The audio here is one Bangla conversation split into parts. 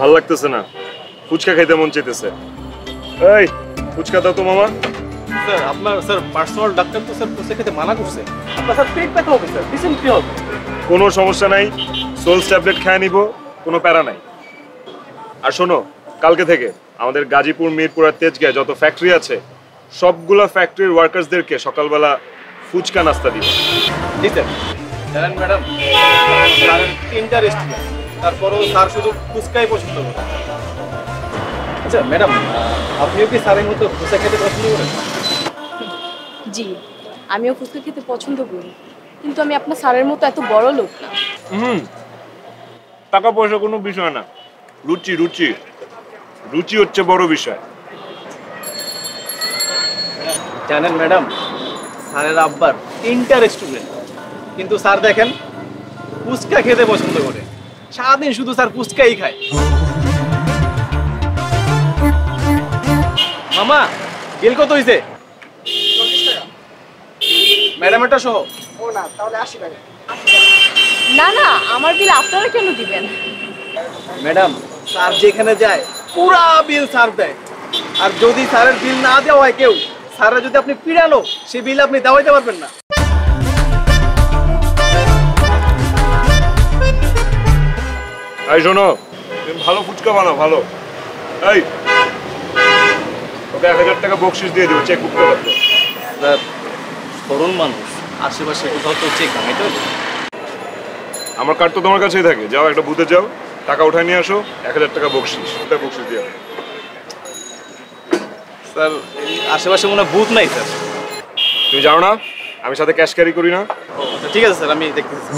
ভাল লাগতেছে না, ফুচকা খাইতে মন চাইতেছে। এই ফুচকা দাও তো মামা। স্যার আপনার স্যার পার্সোনাল ডাক্তার তো স্যার ফুচকা খেতে মানা করছে। আপনার স্যার পেট ব্যথা হবে স্যার, রিসেন্টলি হবে। কোনো সমস্যা নাই, সোলস ট্যাবলেট খেয়ে নিব, কোনো প্যারা নাই। আর শোনো, কালকে থেকে আমাদের গাজীপুর, মিরপুর আর তেজগাঁয়ে যত ফ্যাক্টরি আছে সবগুলা ফ্যাক্টরির ওয়ার্কার্সদেরকে সকালবেলা ফুচকা নাস্তা দিব। জি স্যার। জানেন ম্যাডাম, স্যারের 3টা রেস্টুরেন্ট, তারপরেও স্যার শুধু ফুচকাই পছন্দ করেন। আচ্ছা ম্যাডাম, আপনিও কি স্যারের মতো ফুচকা খেতে পছন্দ করেন? জি, আমিও ফুচকা খেতে পছন্দ করি, কিন্তু আমি আপনার স্যারের মতো এত বড় লোক না। টাকা পয়সা কোনো বিষয় না, রুচি রুচি রুচি হচ্ছে বড় বিষয়। জানেন ম্যাডাম, স্যারের আব্বার 3টা রেস্টুরেন্ট, কিন্তু স্যার দেখেন ফুচকা খেতে পছন্দ করে। সারাদিন শুধু স্যার ফুচকাই খায়। মামা বিল কত হয়েছে? 40 টাকা। ম্যাডাম এটা সহ। ও না, তাহলে 80 টাকা। না না, আমার বিল আপনারা কেন দিবেন? ম্যাডাম, স্যার যেখানে যায় পুরা বিল স্যার দেয়। আর যদি স্যারের বিল না দেওয়া হয় কেউ, স্যারের যদি আপনি পিড়ানো, সেই বিল আপনি দেওয়াইতে পারবেন না। এই শোনো, তুমি ভালো ফুচকা বানাও, ভালো। এই ওকে 1000 টাকা বকশিস দিয়ে দেবো, চেক বুক করে দাও। স্যার তরুণ মানুষ, আশেপাশে কোথাও তো চেক ভাঙাইতে হবে। আমার কার্ড তো তোমার কাছেই থাকে, যাও একটা বুথে যাও, টাকা উঠায় নিয়ে আসো, 1000 টাকা বকশিস, ওটা বকশিস দিয়ে। স্যার এই আশেপাশে মনে হয় বুথ নাই স্যার। তুমি যাও না, আমি সাথে ক্যাশ ক্যারি করি না। ঠিক আছে স্যার, আমি দেখতেছি।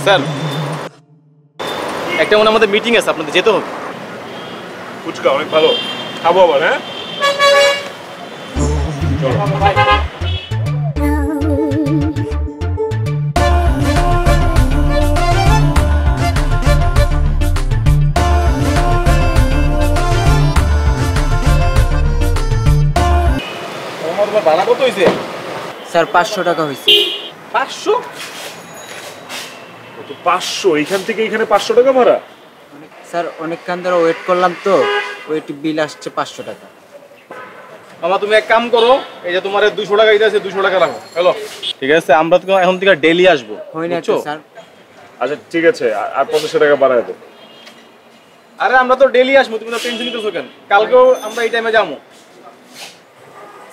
স্যার একটা মনে আমাদের মিটিং আছে, আপনাদের যেতে হবে। ফুচকা অনেক ভালো, খাবো আবার। হ্যাঁ তোমার ভাড়া কত হয়েছে? স্যার 500 টাকা হয়েছে। 500? 500? এইখান থেকে এখানে 500 টাকা ভাড়া? স্যার অনেকক্ষণ ধরে ওয়েট করলাম তো, ওয়েট বিল আসছে 500 টাকা। মামা তুমি এক কাম করো, এই যে তোমার 200 টাকা দিতে আছে, 200 টাকা রাখো। হ্যালো, ঠিক আছে, আমরা তো এখন থেকে ডেইলি আসবো। হয় না তো স্যার? আচ্ছা ঠিক আছে, আর 50 টাকা বাড়ায় দেব। আরে আমরা তো ডেইলি আসবো, তুমি তো টেনশন নিতেছো কেন? কালকেও আমরা এই টাইমে যাবো।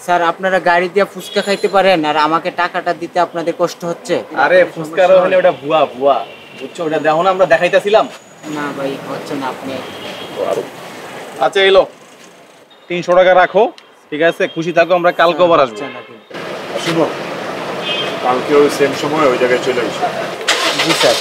স্যার আপনারা গাড়ি দিয়ে ফুচকা খাইতে পারেন, আর আমাকে টাকাটা দিতে আপনাদের কষ্ট হচ্ছে? আরে ফুচকার ওখানে ওটা ভুয়া ভুয়া, বুঝছো? ওটা দেখো না, আমরা দেখাইতেছিলাম। না ভাই হচ্ছে না, আপনি। আচ্ছা এলো 300 টাকা রাখো, ঠিক আছে? খুশি থাকো, আমরা কালকে আবার আসবো। শুনো, কালকে ওই সেম সময় ওই জায়গায় চলে আসো। জি স্যার।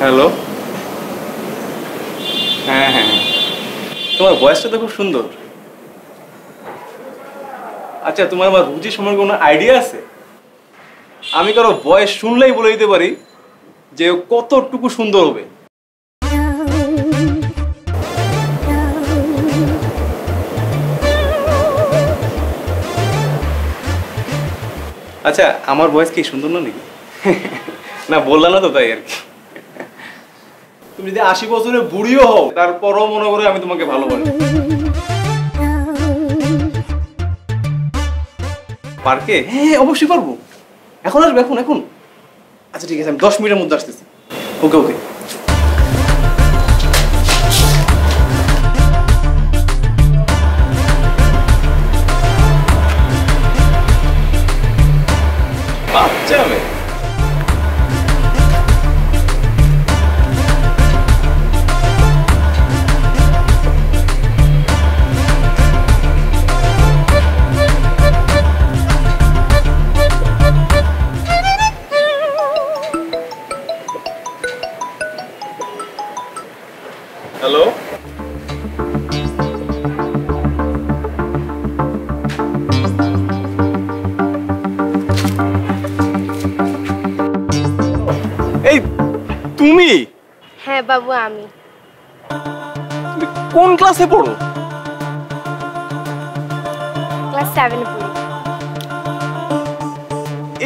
হ্যালো, হ্যাঁ হ্যাঁ, তোমার ভয়েসটা তো খুব সুন্দর। আচ্ছা তোমার আমার রুচি সম্পর্কে কোনো আইডিয়া আছে? আমি কারো ভয়েস শুনলেই বলে দিতে পারি যে কতটুকু সুন্দর হবে। আচ্ছা আমার ভয়েস কি সুন্দর না নাকি? না বললা না তো, তাই আর কি। তুমি যদি 80 বছরের বুড়িও হও, তারপরও মনে করে আমি তোমাকে ভালোবাসি। পার্কে? হ্যাঁ অবশ্যই পারবো। এখন আসবে? এখন এখন? আচ্ছা ঠিক আছে, আমি 10 মিনিটের মধ্যে আসতেছি। ওকে ওকে। বাচ্চা মেয়ে। হ্যাঁ বাবু আমি। তুমি কোন ক্লাসে পড়ো? ক্লাস 7 এ পড়ি।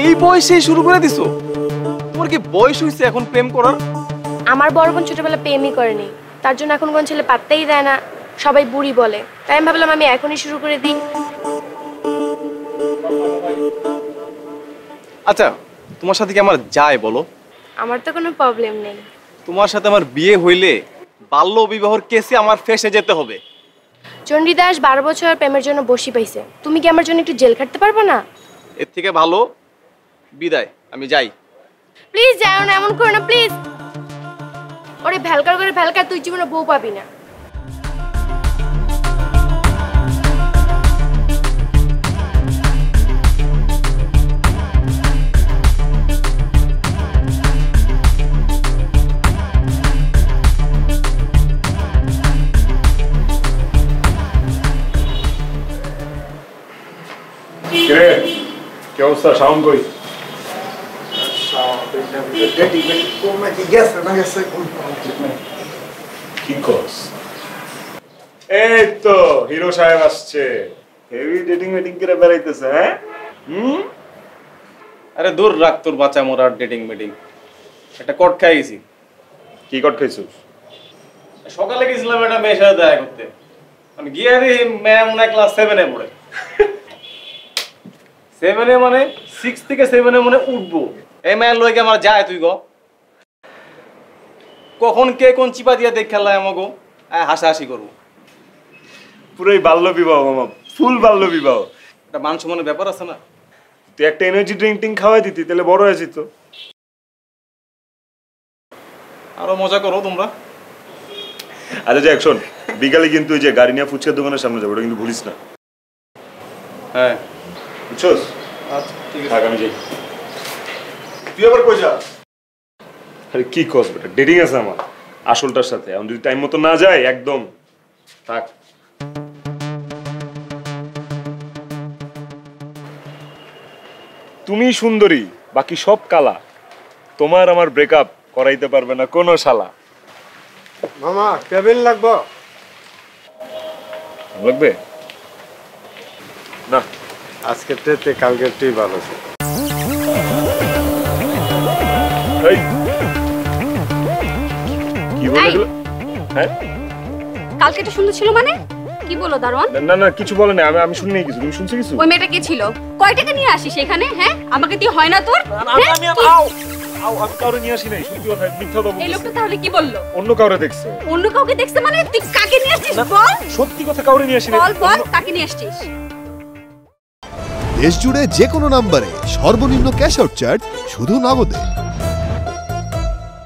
এই বয়সে শুরু করে দিছো? তোমার কি বয়স হইছে এখন প্রেম করার? আমার বড় বোন ছোটবেলা প্রেমই করেনি, তার জন্য এখন কোন ছেলে পাত্তাই দেয় না, সবাই বুড়ি বলে। তাই আমি ভাবলাম আমি এখনই শুরু করে দিই। আচ্ছা, তোমার সাথে কি আমার যায় বলো? আমার তো কোনো প্রবলেম নেই। তোমার সাথে আমার বিয়ে হইলে বাল্য বিবাহর কেসে আমার ফেসে যেতে হবে। চণ্ডীদাস 12 বছর প্রেমের জন্য বসি পাইছে, তুমি কি আমার জন্য একটু জেল খাটতে পারবে না? এর থেকে ভালো বিদায়, আমি যাই। প্লিজ যাও না, এমন করো না প্লিজ। ওরে ভ্যালকার করে ভ্যালকার, তুই জীবনে বউ পাবি না। কি অবস্থা? সাউন্ড কই? কি কস? এই তো হিরো সাহেব আসছে। হেভি ডেটিং মিটিং করে বেড়াইতেছে। হ্যাঁ আরে দূর রাখ তোর বাচ্চা মোরার ডেটিং মিটিং। একটা কট খাই গেছি। কি কট খাইছিস? সকালে গেছিলাম একটা মেয়ের সাথে দেখা করতে, মানে গিয়ে দেখি মেয়ে মনে হয় ক্লাস 7 এ পড়ে। 7 এ মানে 6 থেকে 7 এ মনে উঠবো। এই মেয়ের লইকে আমার যায় তুই গো। কখন কে কোন চিপা দিয়া দেখ খেলা আমাকে হাসাহাসি করবো। পুরোই বাল্য বিবাহ মামা, ফুল বাল্য বিবাহ। একটা মান সম্মানের ব্যাপার আছে না? তুই একটা এনার্জি ড্রিঙ্ক খাওয়াই দিতি, তাহলে বড় হয়ে যেত। আরো মজা করো তোমরা। আচ্ছা যাক শোন, বিকালে কিন্তু ওই যে গাড়ি নিয়ে ফুচকার দোকানের সামনে যাবো, ওটা কিন্তু ভুলিস না। হ্যাঁ বুঝছস? আচ্ছা ঠিক আছে, থাক আমি যাই। তুই আবার কই যা? আরে কি কস বেটা, ডেটিং আছে আমার আসলটার সাথে। এখন যদি টাইম মতো না যায় একদম থাক। তুমি সুন্দরী, বাকি সব কালা। তোমার আমার ব্রেকআপ করাইতে পারবে না কোনো শালা। মামা কেবিন লাগবো? লাগবে না, আজকের ট্রেতে কালকের ট্রেই ভালো ছিল। এই কি বলে গেল? হ্যাঁ কালকেটা সুন্দর ছিল মানে কি বলো দারোয়ান? না না কিছু বলে না, আমি শুনি নাই কিছু। তুমি শুনছো কিছু? ওই মেয়েটা কে ছিল? কয় টাকা নিয়ে আসিস এখানে? হ্যাঁ আমাকে দিয়ে হয় না তোর? আমি কাউরে নিয়ে আসি নাই, সত্যি কথা। মিথ্যা কথা। এই লোকটা তাহলে কি বললো? অন্য কাউরে দেখছে। অন্য কাউকে দেখছে মানে? তুই কাকে নিয়ে আসছিস বল? সত্যি কথা, কাউরে নিয়ে আসি নাই। বল কাকে নিয়ে আসছিস? দেশ জুড়ে যে কোনো নম্বরে সর্বনিম্ন ক্যাশ আউট চার্জ শুধু নগদে।